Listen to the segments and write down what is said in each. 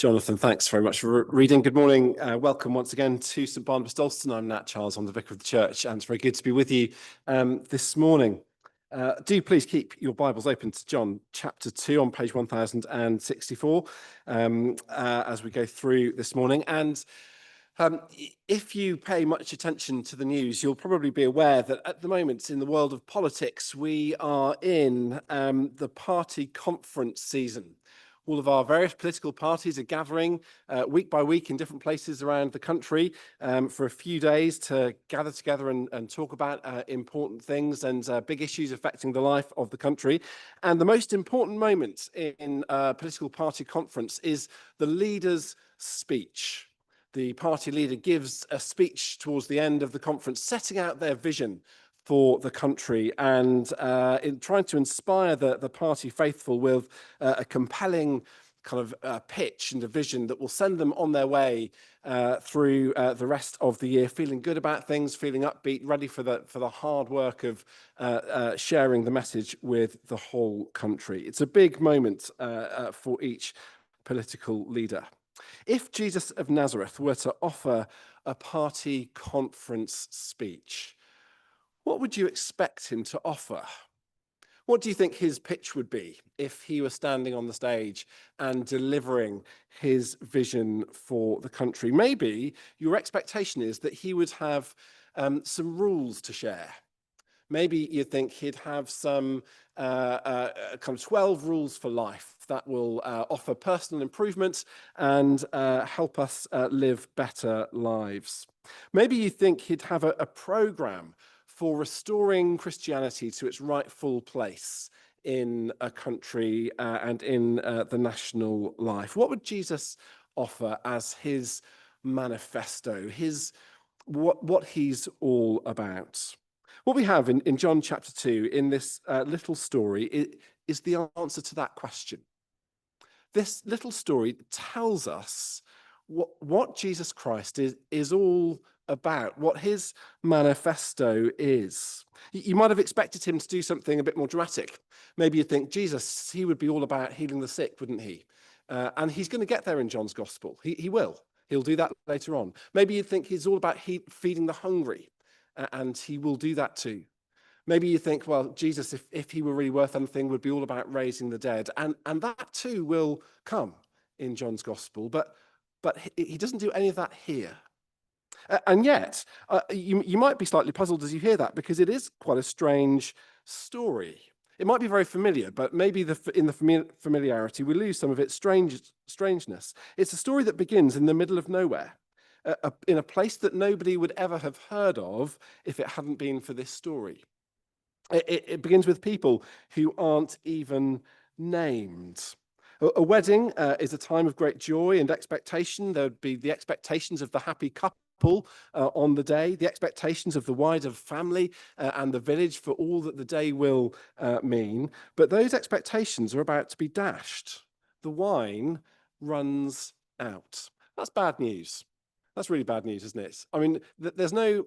Jonathan, thanks very much for reading. Good morning. Welcome once again to St Barnabas Dalston. I'm Nat Charles, I'm the Vicar of the Church, and it's very good to be with you this morning. Do please keep your Bibles open to John chapter 2 on page 1064 as we go through this morning. And if you pay much attention to the news, you'll probably be aware that at the moment in the world of politics, we are in the party conference season. All of our various political parties are gathering week by week in different places around the country for a few days to gather together and talk about important things and big issues affecting the life of the country. And the most important moment in a political party conference is the leader's speech. The party leader gives a speech towards the end of the conference, setting out their vision for the country and in trying to inspire the party faithful with a compelling kind of pitch and a vision that will send them on their way through the rest of the year, feeling good about things, feeling upbeat, ready for the hard work of sharing the message with the whole country. It's a big moment for each political leader. If Jesus of Nazareth were to offer a party conference speech, what would you expect him to offer? What do you think his pitch would be if he were standing on the stage and delivering his vision for the country? Maybe your expectation is that he would have some rules to share. Maybe you think he'd have some kind of 12 rules for life that will offer personal improvement and help us live better lives. Maybe you think he'd have a program for restoring Christianity to its rightful place in a country and in the national life. What would Jesus offer as his manifesto, what he's all about? What we have in John chapter 2 in this little story is the answer to that question. This little story tells us what Jesus Christ is all about, what his manifesto is. You might have expected him to do something a bit more dramatic. Maybe you'd think, Jesus, he would be all about healing the sick, wouldn't he? And he's going to get there in John's gospel. He will. He'll do that later on. Maybe you'd think he's all about feeding the hungry, and he will do that too. Maybe you think, well, Jesus, if he were really worth anything, would be all about raising the dead. And that too will come in John's gospel. But he doesn't do any of that here. And yet, you might be slightly puzzled as you hear that, because it is quite a strange story. It might be very familiar, but maybe in the familiarity, we lose some of its strangeness. It's a story that begins in the middle of nowhere, in a place that nobody would ever have heard of if it hadn't been for this story. It begins with people who aren't even named. A wedding is a time of great joy and expectation. There would be the expectations of the happy couple on the day, the expectations of the wider family and the village for all that the day will mean. But those expectations are about to be dashed. The wine runs out. That's bad news. That's really bad news, isn't it? I mean, there's no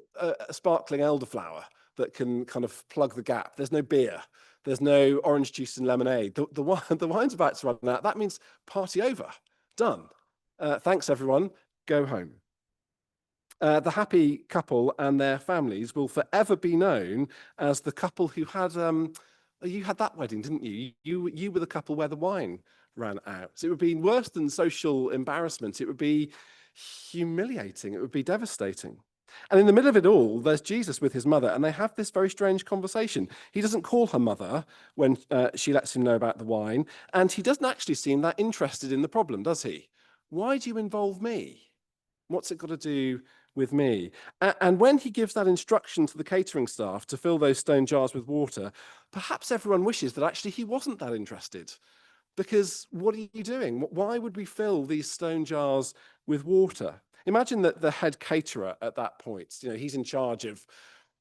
sparkling elderflower that can kind of plug the gap. There's no beer. There's no orange juice and lemonade. The wine's about to run out. That means party over. Done. Thanks, everyone. Go home. The happy couple and their families will forever be known as the couple who had, you had that wedding, didn't you? You were the couple where the wine ran out. So it would be worse than social embarrassment. It would be humiliating. It would be devastating. And in the middle of it all, there's Jesus with his mother, and they have this very strange conversation. He doesn't call her mother when she lets him know about the wine, and he doesn't actually seem that interested in the problem, does he? Why do you involve me? What's it got to do with me? And when he gives that instruction to the catering staff to fill those stone jars with water, perhaps everyone wishes that actually he wasn't that interested. Because what are you doing? Why would we fill these stone jars with water? Imagine that the head caterer at that point, he's in charge of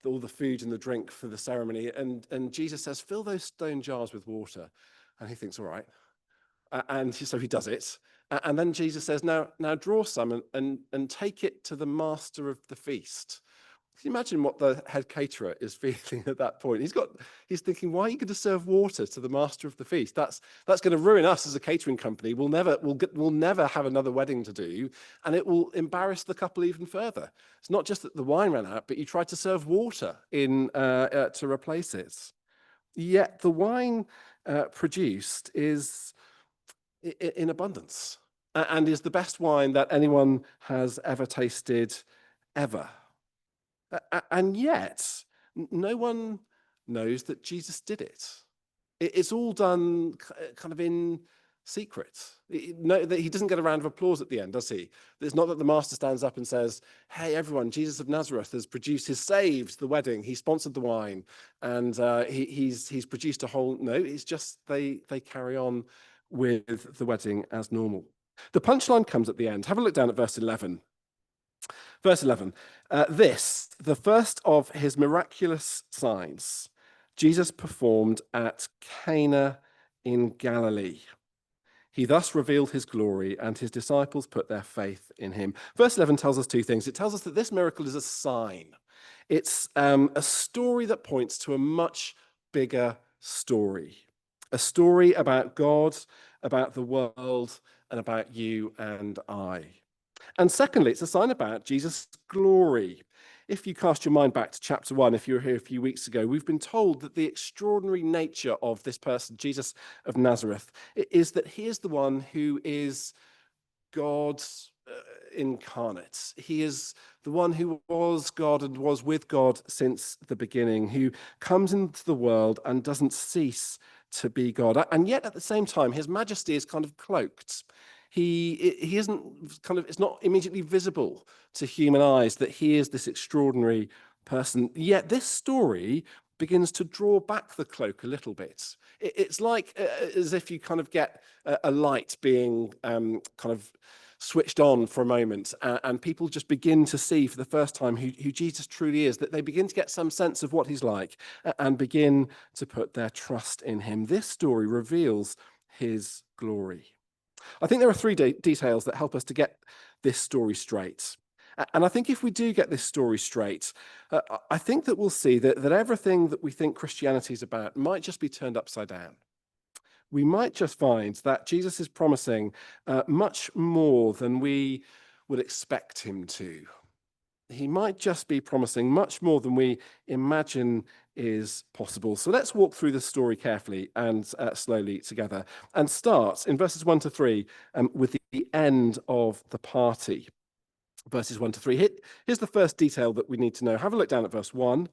all the food and the drink for the ceremony, and Jesus says, fill those stone jars with water. And he thinks, all right. And so he does it. And then Jesus says, now draw some and take it to the master of the feast. Can you imagine what the head caterer is feeling at that point? He's thinking, why are you going to serve water to the master of the feast? That's going to ruin us as a catering company. We'll never have another wedding to do, and it will embarrass the couple even further. It's not just that the wine ran out, but you tried to serve water in to replace it. Yet the wine produced is in abundance and is the best wine that anyone has ever tasted, ever. And yet, no one knows that Jesus did it. It's all done kind of in secret. No, he doesn't get a round of applause at the end, does he? It's not that the master stands up and says, hey, everyone, Jesus of Nazareth has produced, has saved the wedding. He sponsored the wine and he's produced a whole, no, it's just they carry on with the wedding as normal. The punchline comes at the end. Have a look down at verse 11. Verse 11, this, the first of his miraculous signs, Jesus performed at Cana in Galilee. He thus revealed his glory, and his disciples put their faith in him. Verse 11 tells us two things. It tells us that this miracle is a sign. It's a story that points to a much bigger story, a story about God, about the world, and about you and I. And secondly, it's a sign about Jesus' glory. If you cast your mind back to chapter 1, if you were here a few weeks ago, we've been told that the extraordinary nature of this person, Jesus of Nazareth, is that he is the one who is God incarnate. He is the one who was God and was with God since the beginning, who comes into the world and doesn't cease to be God. And yet at the same time, his majesty is kind of cloaked. He isn't kind of, it's not immediately visible to human eyes that he is this extraordinary person. Yet this story begins to draw back the cloak a little bit. It's like as if you kind of get a light being kind of switched on for a moment and people just begin to see for the first time who Jesus truly is, that they begin to get some sense of what he's like and begin to put their trust in him. This story reveals his glory. I think there are three details that help us to get this story straight. And I think if we do get this story straight, I think that we'll see that everything that we think Christianity is about might just be turned upside down. We might just find that Jesus is promising much more than we would expect him to. He might just be promising much more than we imagine is possible. So let's walk through the story carefully and slowly together and start in verses 1 to 3 with the end of the party. Verses 1 to 3. Here's the first detail that we need to know. Have a look down at verse 1.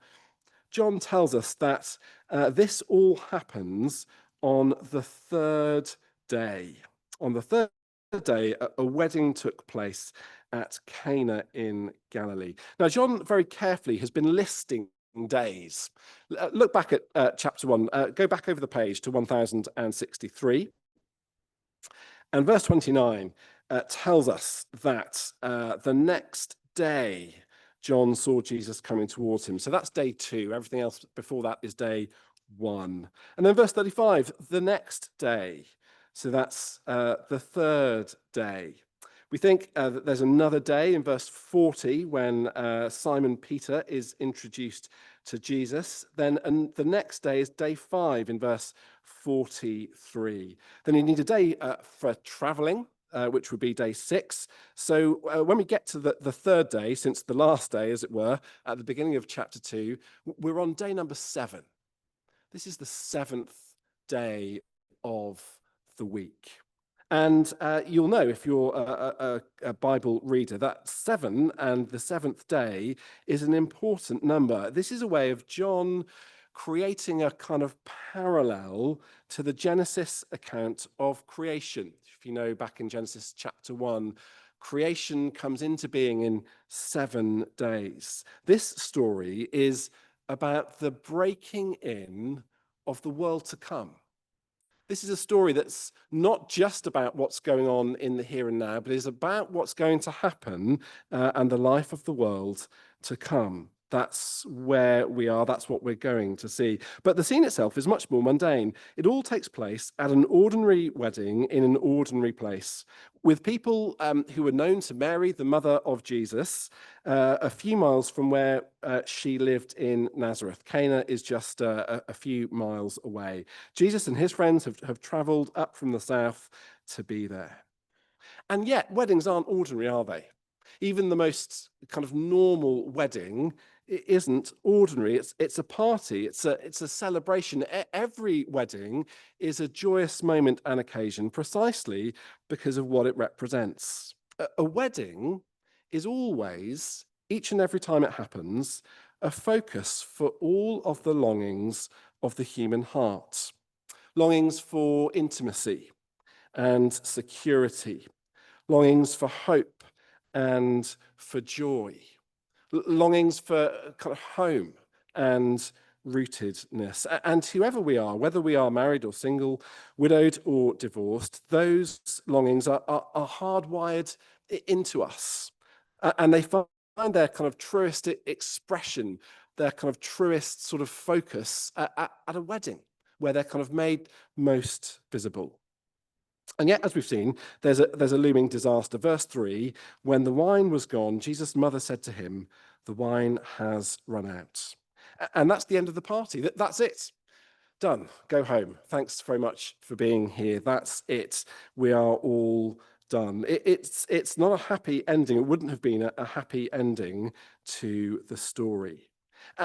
John tells us that this all happens on the third day. On the third day, a wedding took place at Cana in Galilee. Now, John very carefully has been listing days. Look back at chapter 1. Go back over the page to 1063. And verse 29 tells us that the next day, John saw Jesus coming towards him. So that's day 2. Everything else before that is day 1. And then verse 35, the next day. So that's the third day. We think that there's another day in verse 40 when Simon Peter is introduced to Jesus. Then the next day is day 5 in verse 43. Then you need a day for traveling, which would be day 6. So when we get to the third day, since the last day, as it were, at the beginning of chapter 2, we're on day number 7. This is the 7th day of the week. And you'll know, if you're a Bible reader, that 7 and the 7th day is an important number. This is a way of John creating a kind of parallel to the Genesis account of creation. If you know, back in Genesis chapter 1, creation comes into being in 7 days. This story is about the breaking in of the world to come. This is a story that's not just about what's going on in the here and now, but is about what's going to happen and the life of the world to come. That's where we are. That's what we're going to see. But the scene itself is much more mundane. It all takes place at an ordinary wedding in an ordinary place with people who were known to Mary, the mother of Jesus, a few miles from where she lived in Nazareth. Cana is just a few miles away. Jesus and his friends have traveled up from the south to be there. And yet, weddings aren't ordinary, are they? Even the most kind of normal wedding isn't ordinary. It's a party. It's a celebration. Every wedding is a joyous moment and occasion precisely because of what it represents. A wedding is always, each and every time it happens, a focus for all of the longings of the human heart. Longings for intimacy and security, longings for hope and for joy, longings for kind of home and rootedness. And whoever we are, whether we are married or single, widowed or divorced, those longings are hardwired into us. And they find their kind of truest expression, their kind of truest sort of focus at a wedding, where they're kind of made most visible. And yet, as we've seen, there's a looming disaster. Verse 3, when the wine was gone, Jesus' mother said to him, the wine has run out. And that's the end of the party. That's it. Done. Go home. Thanks very much for being here. That's it. We are all done. It's not a happy ending. It wouldn't have been a happy ending to the story.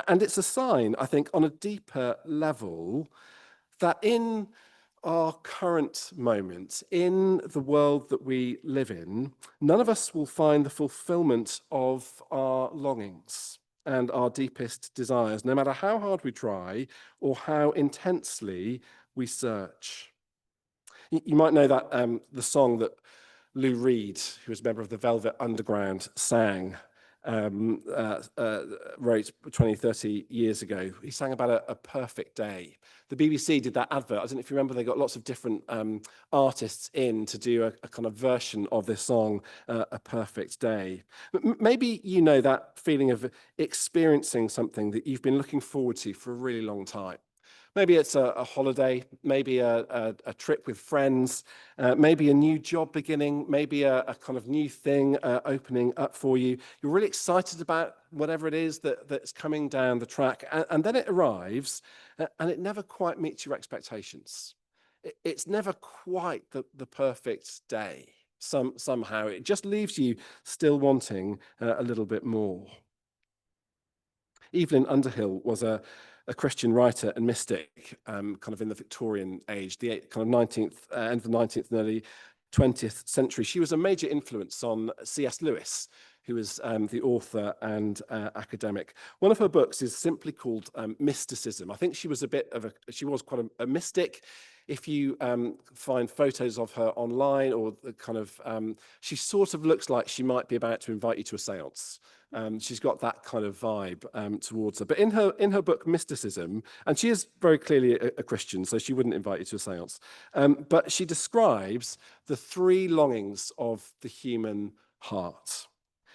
And it's a sign, I think, on a deeper level that in our current moment, in the world that we live in, none of us will find the fulfillment of our longings and our deepest desires, no matter how hard we try or how intensely we search. You might know that the song that Lou Reed, who was a member of the Velvet Underground, sang, wrote 20, 30 years ago. He sang about a perfect day. The BBC did that advert. I don't know if you remember, they got lots of different artists in to do a kind of version of this song, A Perfect Day. Maybe you know that feeling of experiencing something that you've been looking forward to for a really long time. Maybe it's a holiday, maybe a trip with friends, maybe a new job beginning, maybe a kind of new thing opening up for you. You're really excited about whatever it is that's coming down the track, and then it arrives, and it never quite meets your expectations. It's never quite the perfect day. Somehow it just leaves you still wanting a little bit more. Evelyn Underhill was a Christian writer and mystic, kind of in the Victorian age, the kind of 19th, end of the 19th and early 20th century. She was a major influence on C.S. Lewis, who was the author and academic. One of her books is simply called Mysticism. I think she was she was quite a mystic. If you find photos of her online, or the kind of, she sort of looks like she might be about to invite you to a seance. She's got that kind of vibe towards her. But in her book, Mysticism, and she is very clearly a Christian, so she wouldn't invite you to a seance, but she describes the three longings of the human heart.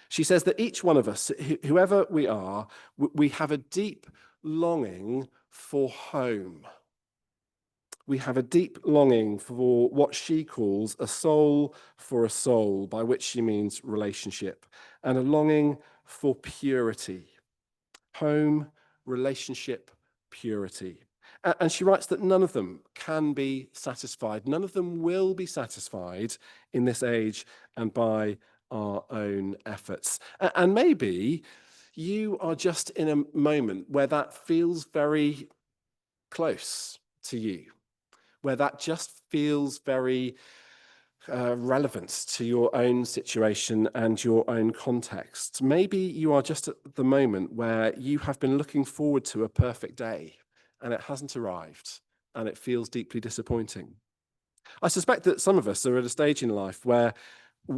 She says that each one of us, whoever we are, we have a deep longing for home. We have a deep longing for what she calls a soul for a soul, by which she means relationship, and a longing for purity. Home, relationship, purity. And she writes that none of them can be satisfied. None of them will be satisfied in this age and by our own efforts. And maybe you are just in a moment where that feels very close to you, where that just feels very relevant to your own situation and your own context. Maybe you are just at the moment where you have been looking forward to a perfect day and it hasn't arrived and it feels deeply disappointing. I suspect that some of us are at a stage in life where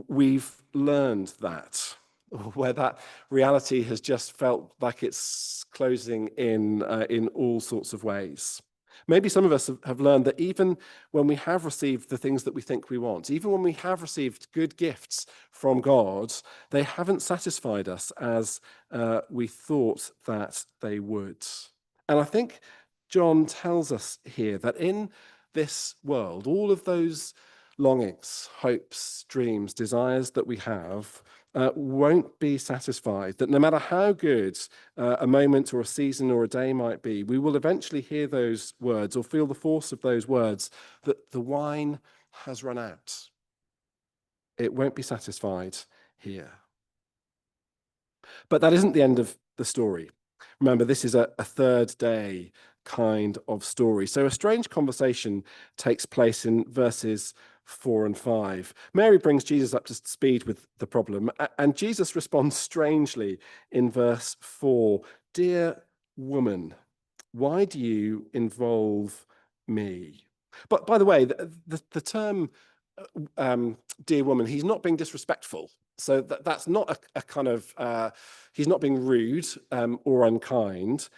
we've learned that, where that reality has just felt like it's closing in all sorts of ways. Maybe some of us have learned that even when we have received the things that we think we want, even when we have received good gifts from God, they haven't satisfied us as we thought that they would. And I think John tells us here that in this world, all of those longings, hopes, dreams, desires that we have won't be satisfied. That no matter how good a moment or a season or a day might be, we will eventually hear those words or feel the force of those words that the wine has run out. It won't be satisfied here. But that isn't the end of the story. Remember, this is a third day kind of story. So a strange conversation takes place in verses 4 and 5. Mary brings Jesus up to speed with the problem, and Jesus responds strangely in verse 4. Dear woman, why do you involve me? But by the way, the term dear woman, he's not being disrespectful. So that's not a kind of, he's not being rude or unkind,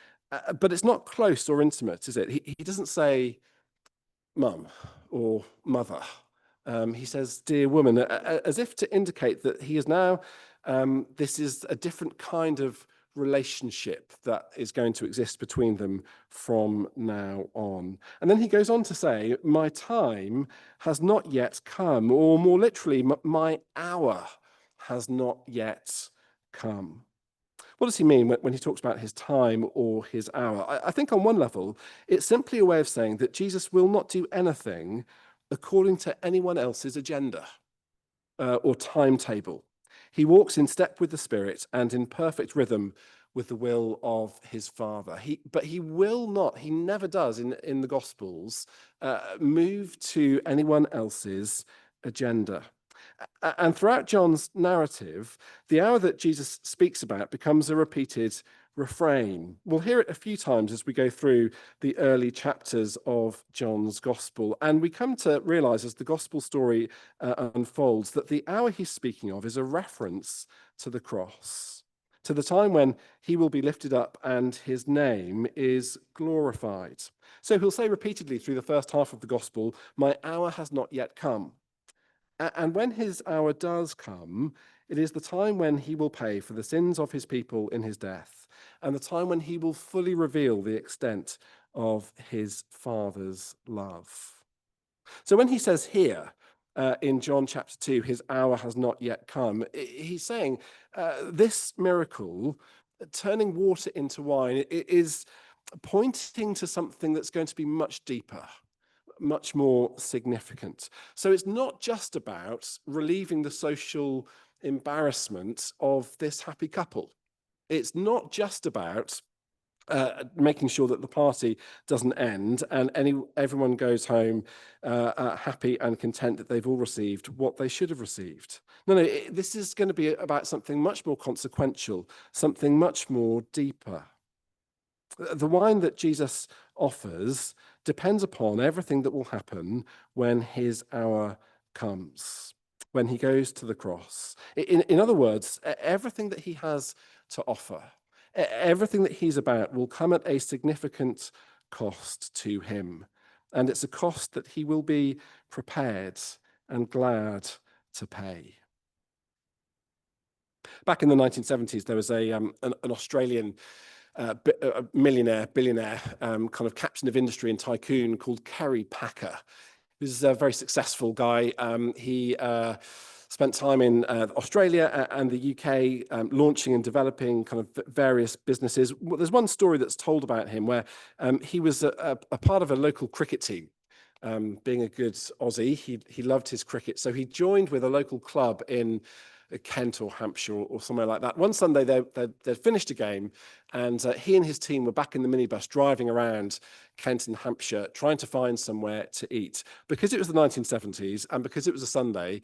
but it's not close or intimate, is it? He doesn't say mum or mother. He says dear woman, as if to indicate that he is now, this is a different kind of relationship that is going to exist between them from now on. And then he goes on to say, my time has not yet come, or more literally, my hour has not yet come. What does he mean when he talks about his time or his hour? I think on one level, it's simply a way of saying that Jesus will not do anything according to anyone else's agenda or timetable. He walks in step with the Spirit and in perfect rhythm with the will of his Father. But he will not, he never does in the Gospels, move to anyone else's agenda. And throughout John's narrative, the hour that Jesus speaks about becomes a repeated refrain. We'll hear it a few times as we go through the early chapters of John's Gospel. And we come to realize as the Gospel story unfolds that the hour he's speaking of is a reference to the cross, to the time when he will be lifted up and his name is glorified. So he'll say repeatedly through the first half of the Gospel, my hour has not yet come. And when his hour does come, it is the time when he will pay for the sins of his people in his death, and the time when he will fully reveal the extent of his Father's love. So when he says here in John chapter 2, his hour has not yet come, he's saying this miracle, turning water into wine, is pointing to something that's going to be much deeper, much more significant. So it's not just about relieving the social embarrassment of this happy couple. It's not just about making sure that the party doesn't end and everyone goes home happy and content that they've all received what they should have received. No, this is going to be about something much more consequential, something much more deeper. The wine that Jesus offers depends upon everything that will happen when his hour comes, when he goes to the cross. In other words, everything that he has to offer, everything that he's about will come at a significant cost to him. And it's a cost that he will be prepared and glad to pay. Back in the 1970s, there was an Australian a millionaire, billionaire, kind of captain of industry and tycoon called Kerry Packer. He was a very successful guy. He spent time in Australia and the UK launching and developing kind of various businesses. Well, there's one story that's told about him where he was a part of a local cricket team. Being a good Aussie, he loved his cricket. So he joined with a local club in Kent or Hampshire or somewhere like that. One Sunday they'd finished a game and he and his team were back in the minibus driving around Kent and Hampshire trying to find somewhere to eat. Because it was the 1970s and because it was a Sunday,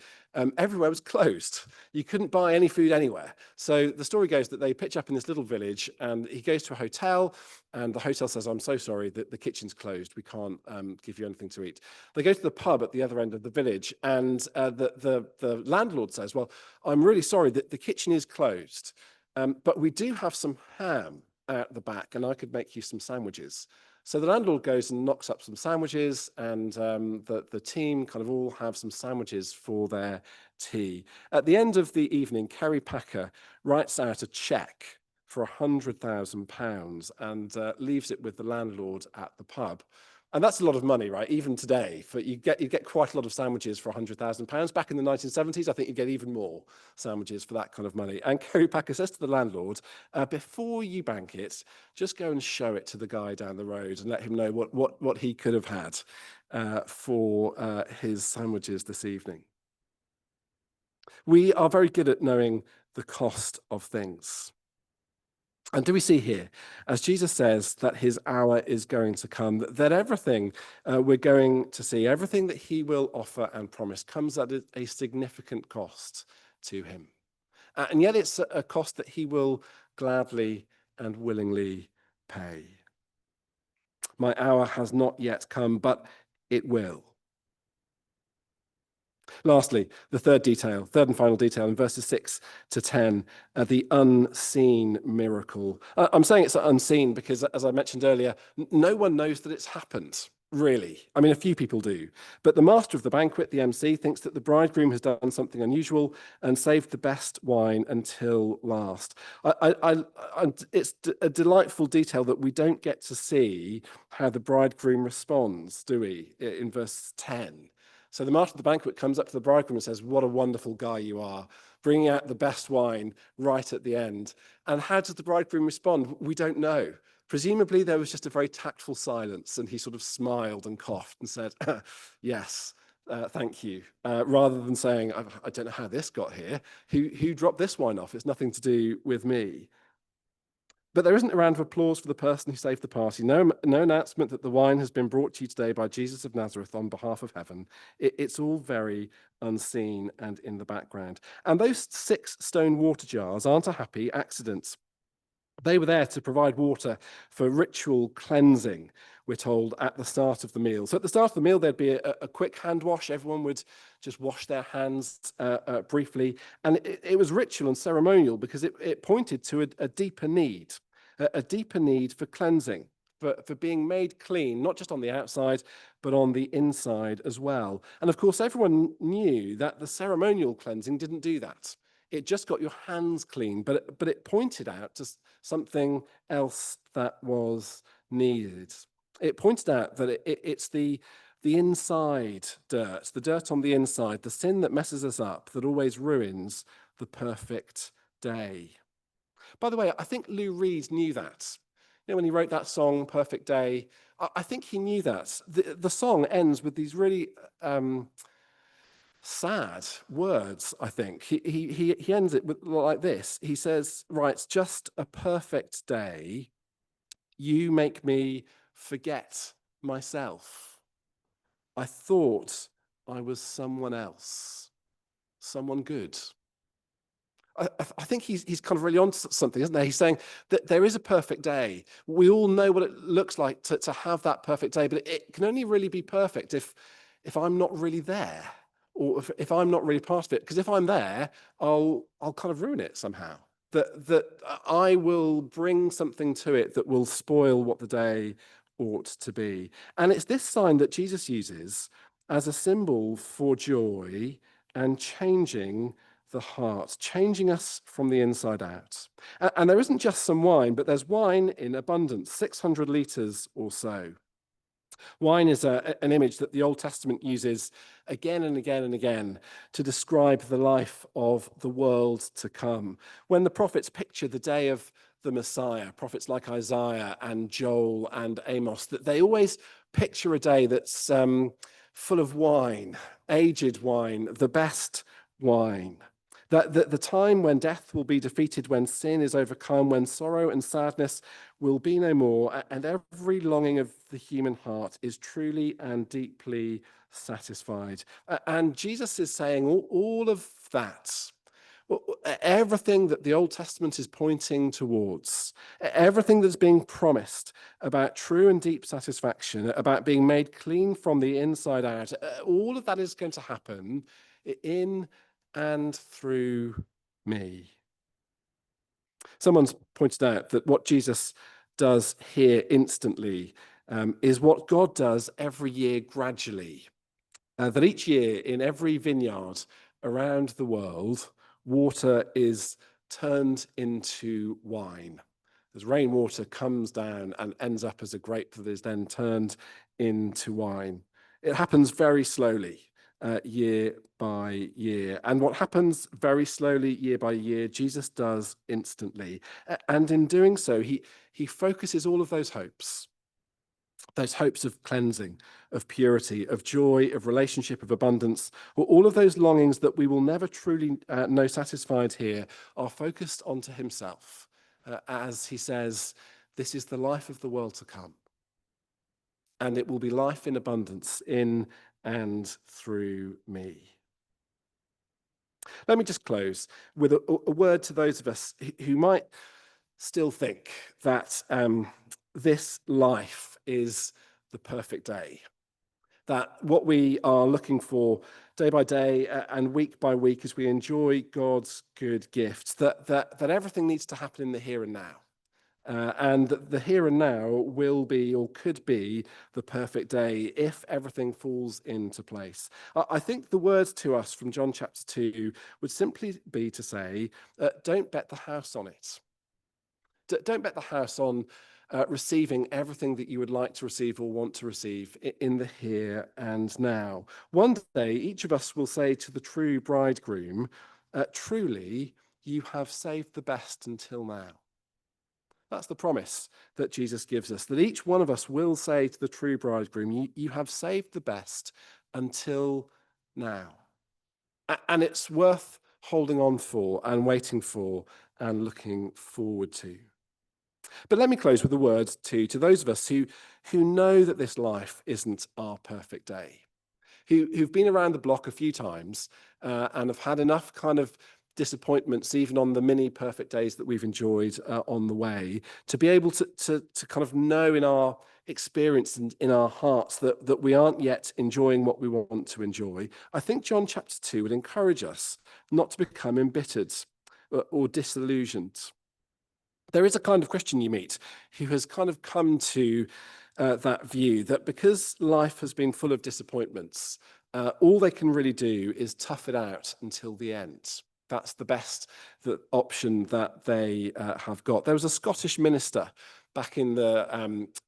everywhere was closed. You couldn't buy any food anywhere. So the story goes that they pitch up in this little village and he goes to a hotel and the hotel says, I'm so sorry that the kitchen's closed. We can't give you anything to eat. They go to the pub at the other end of the village and the landlord says, well, I'm really sorry that the kitchen is closed, but we do have some ham at the back and I could make you some sandwiches. So the landlord goes and knocks up some sandwiches, and the team kind of all have some sandwiches for their tea. At the end of the evening, Kerry Packer writes out a cheque for £100,000 and leaves it with the landlord at the pub. And that's a lot of money, right? Even today, you get quite a lot of sandwiches for £100,000. Back in the 1970s, I think you get even more sandwiches for that kind of money. And Kerry Packer says to the landlord, before you bank it, just go and show it to the guy down the road and let him know what he could have had for his sandwiches this evening. We are very good at knowing the cost of things. And do we see here, as Jesus says that his hour is going to come, that everything we're going to see, everything that he will offer and promise comes at a significant cost to him. And yet it's a cost that he will gladly and willingly pay. My hour has not yet come, but it will. Lastly, the third and final detail in verses 6 to 10, the unseen miracle. I'm saying it's unseen because, as I mentioned earlier, no one knows that it's happened, really. I mean, a few people do. But the master of the banquet, the MC, thinks that the bridegroom has done something unusual and saved the best wine until last. It's a delightful detail that we don't get to see how the bridegroom responds, do we, in verse 10. So the master of the banquet comes up to the bridegroom and says, "What a wonderful guy you are," bringing out the best wine right at the end. And how does the bridegroom respond? We don't know. Presumably there was just a very tactful silence, and he sort of smiled and coughed and said, "Yes, thank you," rather than saying, "I don't know how this got here. Who dropped this wine off? It's nothing to do with me." But there isn't a round of applause for the person who saved the party. No announcement that the wine has been brought to you today by Jesus of Nazareth on behalf of heaven. It's all very unseen and in the background. And those 6 stone water jars aren't a happy accident. They were there to provide water for ritual cleansing, we're told, at the start of the meal. So at the start of the meal, there'd be a quick hand wash. Everyone would just wash their hands briefly. And it was ritual and ceremonial because it pointed to a deeper need, a deeper need for cleansing, for being made clean, not just on the outside, but on the inside as well. And of course, everyone knew that the ceremonial cleansing didn't do that. It just got your hands clean, but it pointed out to something else that was needed. It pointed out that it's the inside dirt, the dirt on the inside, the sin that messes us up, that always ruins the perfect day. By the way, I think Lou Reed knew that. You know, when he wrote that song, Perfect Day, I think he knew that. The song ends with these really sad words, I think. He ends it with like this. He says, "Right, just a perfect day. You make me forget myself. I thought I was someone else, someone good." I think he's kind of really on to something, isn't there? He's saying that there is a perfect day. We all know what it looks like to have that perfect day, but it can only really be perfect if I'm not really there, or if I'm not really part of it. Because if I'm there, I'll kind of ruin it somehow. That I will bring something to it that will spoil what the day ought to be. And it's this sign that Jesus uses as a symbol for joy and changing the heart, changing us from the inside out. And there isn't just some wine, but there's wine in abundance, 600 litres or so. Wine is an image that the Old Testament uses again and again and again to describe the life of the world to come. When the prophets picture the day of the Messiah, prophets like Isaiah and Joel and Amos, that they always picture a day that's full of wine, aged wine, the best wine. That the time when death will be defeated, when sin is overcome, when sorrow and sadness will be no more, and every longing of the human heart is truly and deeply satisfied. And Jesus is saying all of that, everything that the Old Testament is pointing towards, everything that's being promised about true and deep satisfaction, about being made clean from the inside out, all of that is going to happen in and through me. Someone's pointed out that what Jesus does here instantly is what God does every year gradually. That each year in every vineyard around the world, water is turned into wine. As rainwater comes down and ends up as a grape that is then turned into wine. It happens very slowly, year by year. And what happens very slowly, year by year, Jesus does instantly. And in doing so, he focuses all of those hopes of cleansing, of purity, of joy, of relationship, of abundance, or all of those longings that we will never truly know satisfied here, are focused onto himself. As he says, this is the life of the world to come. And it will be life in abundance in and through me. Let me just close with a word to those of us who might still think that this life is the perfect day. That what we are looking for day by day and week by week as we enjoy God's good gifts, that everything needs to happen in the here and now. And the here and now will be or could be the perfect day if everything falls into place. I think the words to us from John chapter 2 would simply be to say, don't bet the house on it. Don't bet the house on receiving everything that you would like to receive or want to receive in the here and now. One day, each of us will say to the true bridegroom, truly, you have saved the best until now. That's the promise that Jesus gives us, that each one of us will say to the true bridegroom, you have saved the best until now. And it's worth holding on for and waiting for and looking forward to. But let me close with a word to those of us who know that this life isn't our perfect day, who've been around the block a few times and have had enough kind of disappointments, even on the mini perfect days that we've enjoyed on the way, to be able to kind of know in our experience and in our hearts that we aren't yet enjoying what we want to enjoy. I think John chapter 2 would encourage us not to become embittered or disillusioned. There is a kind of Christian you meet who has kind of come to that view that because life has been full of disappointments, all they can really do is tough it out until the end. That's the best option that they have got. There was a Scottish minister back in the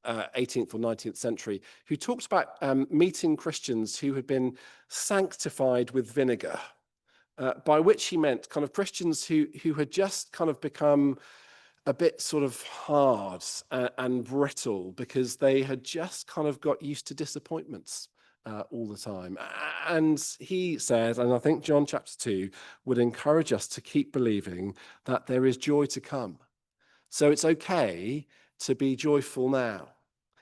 18th or 19th century who talked about meeting Christians who had been sanctified with vinegar, by which he meant kind of Christians who had just kind of become a bit sort of hard and brittle because they had just kind of got used to disappointments all the time. And he says, and I think John chapter 2 would encourage us to keep believing that there is joy to come. So it's okay to be joyful now,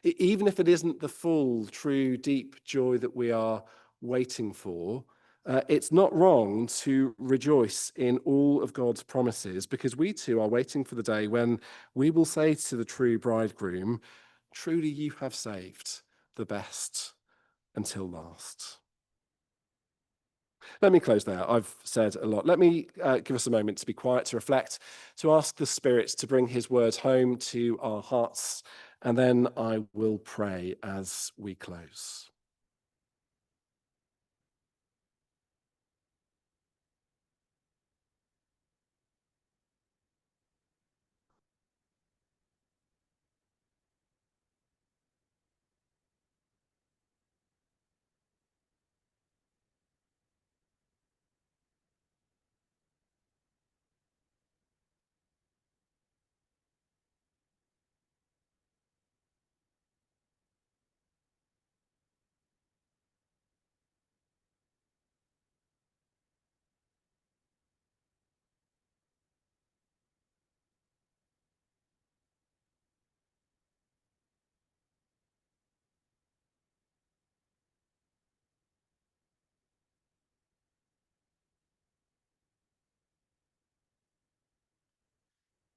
even if it isn't the full, true, deep joy that we are waiting for. It's not wrong to rejoice in all of God's promises, because we too are waiting for the day when we will say to the true bridegroom, truly you have saved the best until last. Let me close there. I've said a lot. Let me give us a moment to be quiet, to reflect, to ask the Spirit to bring his words home to our hearts, and then I will pray as we close.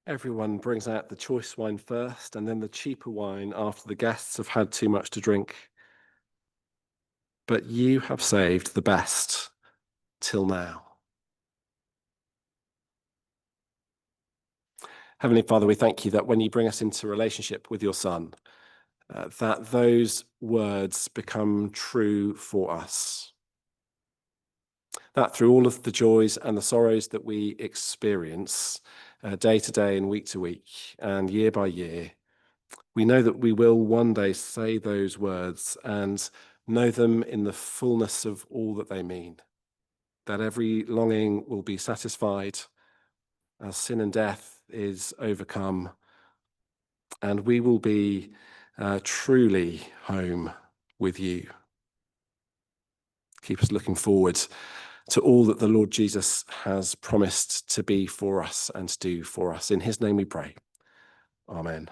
Everyone brings out the choice wine first and then the cheaper wine after the guests have had too much to drink. But you have saved the best till now. Heavenly Father, we thank you that when you bring us into relationship with your Son, that those words become true for us. That through all of the joys and the sorrows that we experience day to day and week to week and year by year, we know that we will one day say those words and know them in the fullness of all that they mean. That every longing will be satisfied as sin and death is overcome, and we will be truly home with you. Keep us looking forward to all that the Lord Jesus has promised to be for us and to do for us. In his name we pray. Amen.